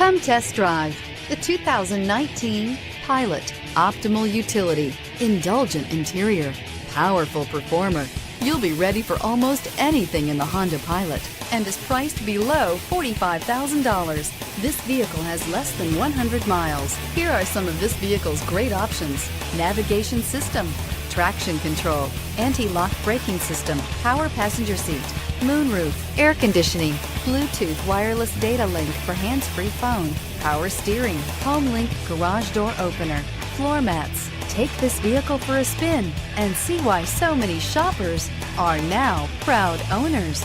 Come test drive the 2019 Pilot. Optimal utility, indulgent interior, powerful performer. You'll be ready for almost anything in the Honda Pilot and is priced below $45,000. This vehicle has less than 100 miles. Here are some of this vehicle's great options: navigation system, traction control, anti-lock braking system, power passenger seat, moonroof, air conditioning, Bluetooth wireless data link for hands-free phone, power steering, home link garage door opener, floor mats. Take this vehicle for a spin and see why so many shoppers are now proud owners.